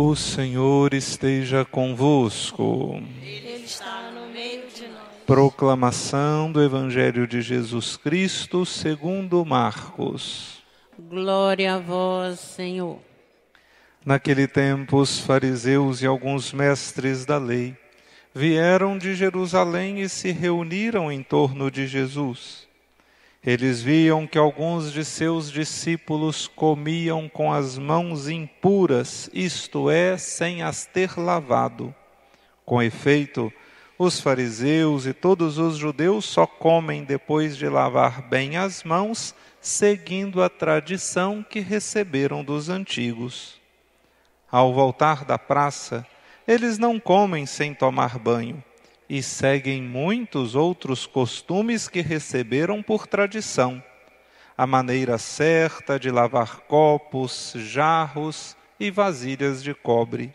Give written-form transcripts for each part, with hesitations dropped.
O Senhor esteja convosco. Ele está no meio de nós. Proclamação do Evangelho de Jesus Cristo segundo Marcos. Glória a vós, Senhor. Naquele tempo, os fariseus e alguns mestres da lei vieram de Jerusalém e se reuniram em torno de Jesus. Eles viam que alguns de seus discípulos comiam com as mãos impuras, isto é, sem as ter lavado. Com efeito, os fariseus e todos os judeus só comem depois de lavar bem as mãos, seguindo a tradição que receberam dos antigos. Ao voltar da praça, eles não comem sem tomar banho, e seguem muitos outros costumes que receberam por tradição. A maneira certa de lavar copos, jarros e vasilhas de cobre.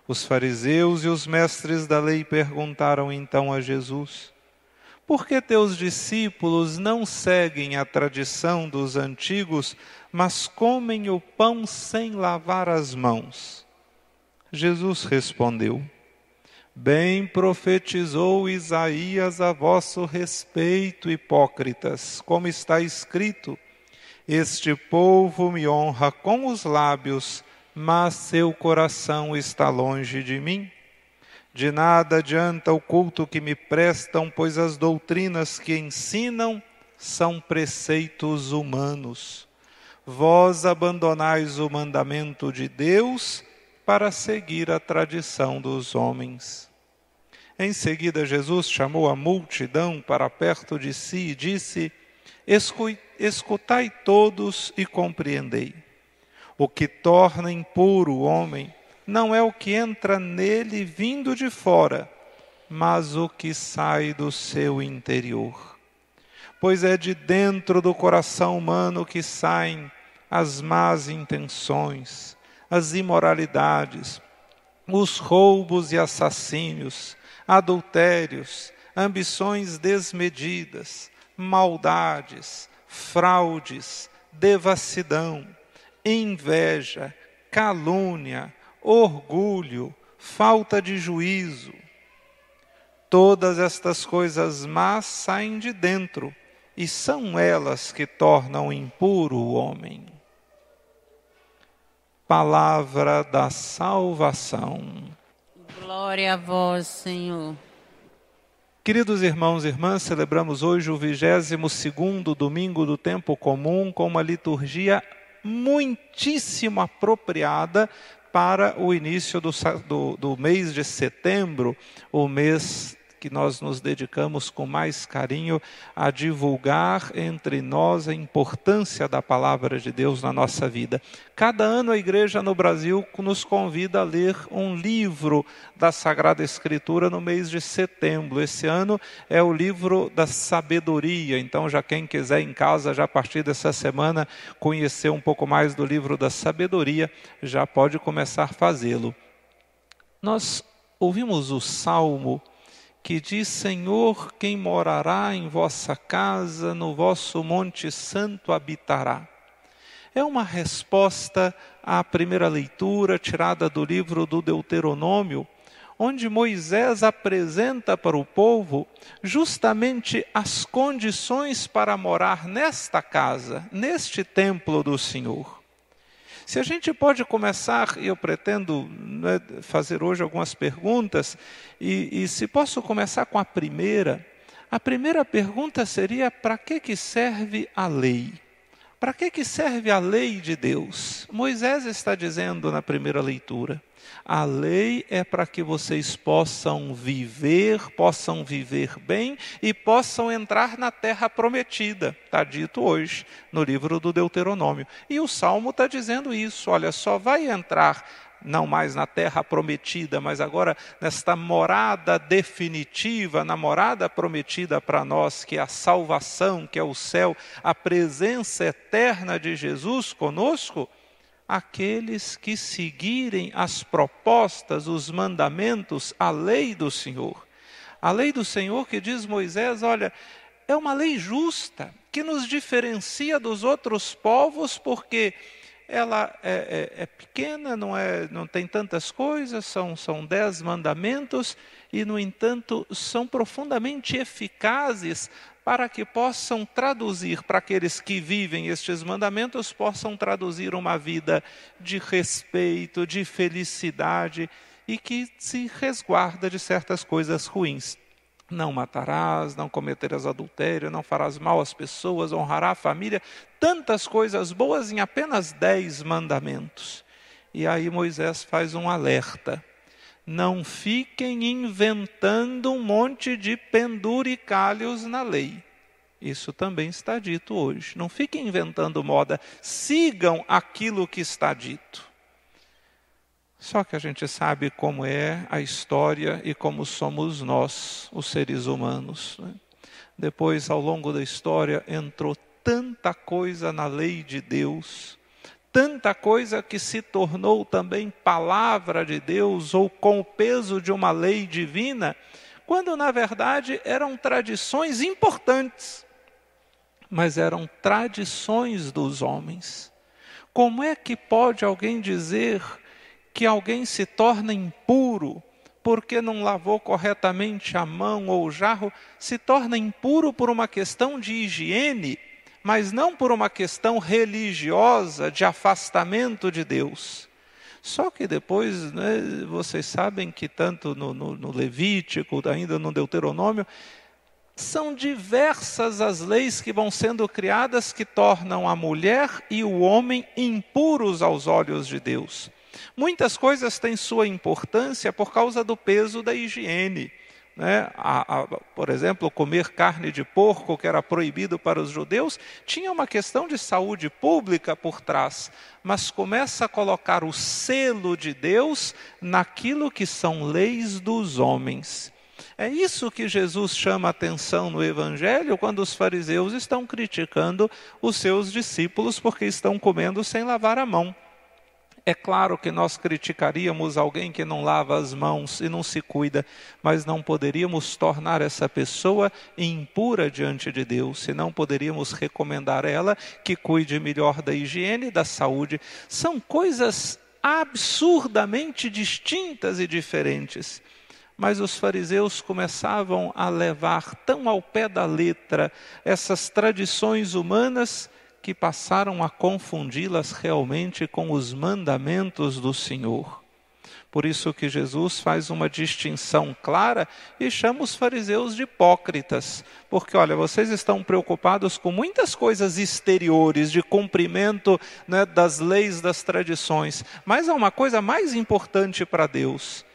Os fariseus e os mestres da lei perguntaram então a Jesus: por que teus discípulos não seguem a tradição dos antigos, mas comem o pão sem lavar as mãos? Jesus respondeu: bem profetizou Isaías a vosso respeito, hipócritas, como está escrito: este povo me honra com os lábios, mas seu coração está longe de mim. De nada adianta o culto que me prestam, pois as doutrinas que ensinam são preceitos humanos. Vós abandonais o mandamento de Deus para seguir a tradição dos homens. Em seguida, Jesus chamou a multidão para perto de si e disse: escutai todos e compreendei. O que torna impuro o homem não é o que entra nele vindo de fora, mas o que sai do seu interior. Pois é de dentro do coração humano que saem as más intenções, as imoralidades, os roubos e assassínios, adultérios, ambições desmedidas, maldades, fraudes, devassidão, inveja, calúnia, orgulho, falta de juízo. Todas estas coisas más saem de dentro, e são elas que tornam impuro o homem. Palavra da salvação. Glória a vós, Senhor. Queridos irmãos e irmãs, celebramos hoje o 22º domingo do tempo comum, com uma liturgia muitíssimo apropriada para o início do mês de setembro, o mês que nós nos dedicamos com mais carinho a divulgar entre nós a importância da palavra de Deus na nossa vida. Cada ano a igreja no Brasil nos convida a ler um livro da Sagrada Escritura no mês de setembro. Esse ano é o livro da sabedoria, então já quem quiser em casa, já a partir dessa semana, conhecer um pouco mais do livro da sabedoria, já pode começar a fazê-lo. Nós ouvimos o Salmo que diz: Senhor, quem morará em vossa casa, no vosso monte santo habitará. É uma resposta à primeira leitura tirada do livro do Deuteronômio, onde Moisés apresenta para o povo justamente as condições para morar nesta casa, neste templo do Senhor. Se a gente pode começar, e eu pretendo fazer hoje algumas perguntas, e se posso começar com a primeira pergunta seria: para que serve a lei? Para que serve a lei de Deus? Moisés está dizendo na primeira leitura: a lei é para que vocês possam viver bem e possam entrar na terra prometida. Está dito hoje no livro do Deuteronômio. E o Salmo está dizendo isso: olha, só vai entrar não mais na terra prometida, mas agora nesta morada definitiva, na morada prometida para nós, que é a salvação, que é o céu, a presença eterna de Jesus conosco, aqueles que seguirem as propostas, os mandamentos, a lei do Senhor. A lei do Senhor que diz Moisés, olha, é uma lei justa, que nos diferencia dos outros povos, porque ela é pequena, não tem tantas coisas, são 10 mandamentos, e, no entanto, são profundamente eficazes para que possam traduzir, para aqueles que vivem estes mandamentos, possam traduzir uma vida de respeito, de felicidade, e que se resguarda de certas coisas ruins. Não matarás, não cometerás adultério, não farás mal às pessoas, honrará a família. Tantas coisas boas em apenas 10 mandamentos. E aí Moisés faz um alerta. Não fiquem inventando um monte de penduricalhos na lei. Isso também está dito hoje. Não fiquem inventando moda. Sigam aquilo que está dito. Só que a gente sabe como é a história e como somos nós, os seres humanos, né? Depois, ao longo da história, entrou tanta coisa na lei de Deus, tanta coisa que se tornou também palavra de Deus, ou com o peso de uma lei divina, quando na verdade eram tradições importantes, mas eram tradições dos homens. Como é que pode alguém dizer que alguém se torna impuro porque não lavou corretamente a mão ou o jarro? Se torna impuro por uma questão de higiene, mas não por uma questão religiosa de afastamento de Deus. Só que depois, né, vocês sabem que tanto no Levítico, ainda no Deuteronômio, são diversas as leis que vão sendo criadas que tornam a mulher e o homem impuros aos olhos de Deus. Muitas coisas têm sua importância por causa do peso da higiene, né? Por exemplo, comer carne de porco, que era proibido para os judeus, tinha uma questão de saúde pública por trás, mas começa a colocar o selo de Deus naquilo que são leis dos homens. É isso que Jesus chama a atenção no Evangelho, quando os fariseus estão criticando os seus discípulos porque estão comendo sem lavar a mão. É claro que nós criticaríamos alguém que não lava as mãos e não se cuida, mas não poderíamos tornar essa pessoa impura diante de Deus, senão poderíamos recomendar a ela que cuide melhor da higiene e da saúde. São coisas absurdamente distintas e diferentes. Mas os fariseus começavam a levar tão ao pé da letra essas tradições humanas que passaram a confundi-las realmente com os mandamentos do Senhor. Por isso que Jesus faz uma distinção clara e chama os fariseus de hipócritas. Porque, olha, vocês estão preocupados com muitas coisas exteriores, de cumprimento, né, das leis, das tradições. Mas há uma coisa mais importante para Deus,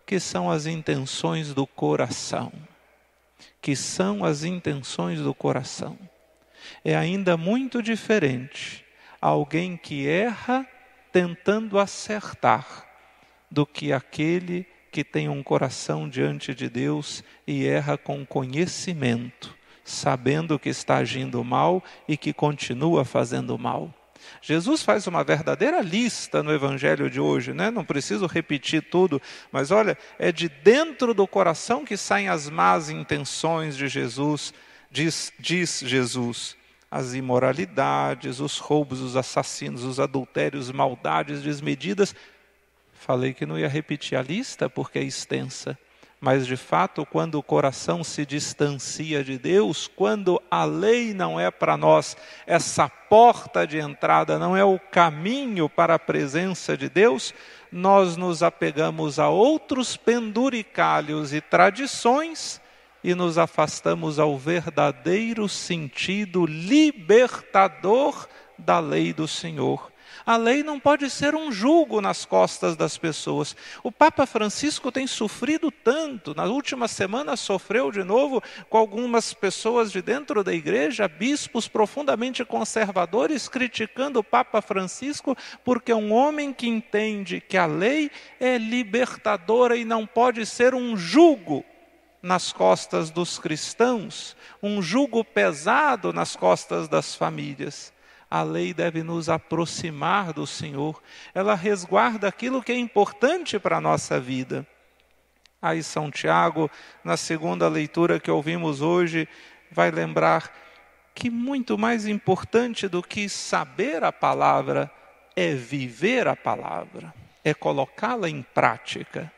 que são as intenções do coração. Que são as intenções do coração. É ainda muito diferente alguém que erra tentando acertar do que aquele que tem um coração diante de Deus e erra com conhecimento, sabendo que está agindo mal e que continua fazendo mal. Jesus faz uma verdadeira lista no Evangelho de hoje, né? Não preciso repetir tudo, mas olha, é de dentro do coração que saem as más intenções de Jesus. Diz Jesus, as imoralidades, os roubos, os assassinos, os adultérios, maldades desmedidas. Falei que não ia repetir a lista porque é extensa. Mas de fato, quando o coração se distancia de Deus, quando a lei não é para nós essa porta de entrada, não é o caminho para a presença de Deus, nós nos apegamos a outros penduricalhos e tradições e nos afastamos ao verdadeiro sentido libertador da lei do Senhor. A lei não pode ser um jugo nas costas das pessoas. O Papa Francisco tem sofrido tanto. Na última semana sofreu de novo com algumas pessoas de dentro da igreja, bispos profundamente conservadores, criticando o Papa Francisco, porque é um homem que entende que a lei é libertadora e não pode ser um jugo nas costas dos cristãos, um jugo pesado nas costas das famílias. A lei deve nos aproximar do Senhor. Ela resguarda aquilo que é importante para a nossa vida. Aí São Tiago, na segunda leitura que ouvimos hoje, vai lembrar que muito mais importante do que saber a palavra é viver a palavra, é colocá-la em prática.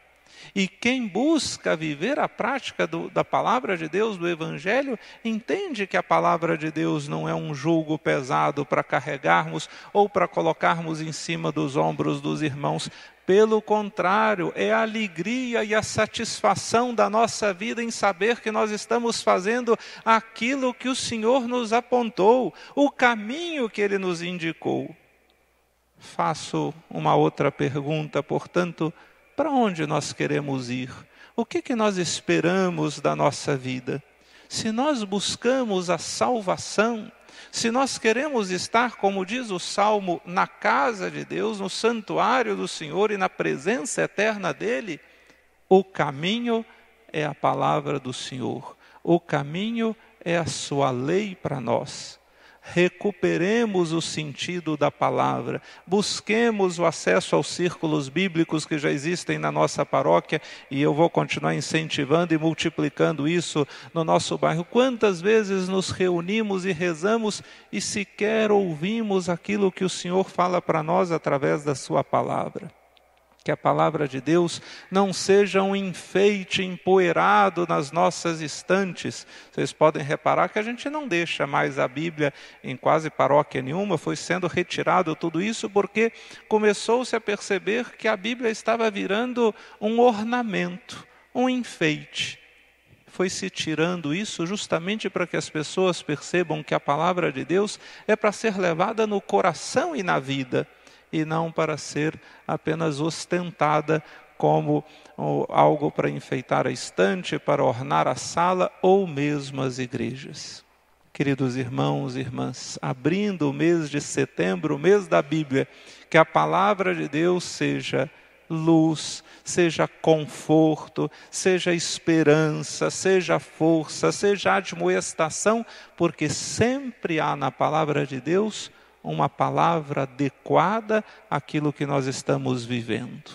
E quem busca viver a prática da palavra de Deus, do Evangelho, entende que a palavra de Deus não é um jugo pesado para carregarmos ou para colocarmos em cima dos ombros dos irmãos. Pelo contrário, é a alegria e a satisfação da nossa vida em saber que nós estamos fazendo aquilo que o Senhor nos apontou, o caminho que Ele nos indicou. Faço uma outra pergunta, portanto, para onde nós queremos ir? O que nós esperamos da nossa vida? Se nós buscamos a salvação, se nós queremos estar, como diz o Salmo, na casa de Deus, no santuário do Senhor e na presença eterna dEle, o caminho é a palavra do Senhor. O caminho é a sua lei para nós. Recuperemos o sentido da palavra, busquemos o acesso aos círculos bíblicos que já existem na nossa paróquia, e eu vou continuar incentivando e multiplicando isso no nosso bairro. Quantas vezes nos reunimos e rezamos e sequer ouvimos aquilo que o Senhor fala para nós através da sua palavra? Que a palavra de Deus não seja um enfeite empoeirado nas nossas estantes. Vocês podem reparar que a gente não deixa mais a Bíblia em quase paróquia nenhuma, foi sendo retirado tudo isso porque começou-se a perceber que a Bíblia estava virando um ornamento, um enfeite. Foi-se tirando isso justamente para que as pessoas percebam que a palavra de Deus é para ser levada no coração e na vida, e não para ser apenas ostentada como algo para enfeitar a estante, para ornar a sala ou mesmo as igrejas. Queridos irmãos e irmãs, abrindo o mês de setembro, o mês da Bíblia, que a palavra de Deus seja luz, seja conforto, seja esperança, seja força, seja admoestação, porque sempre há na palavra de Deus uma palavra adequada àquilo que nós estamos vivendo.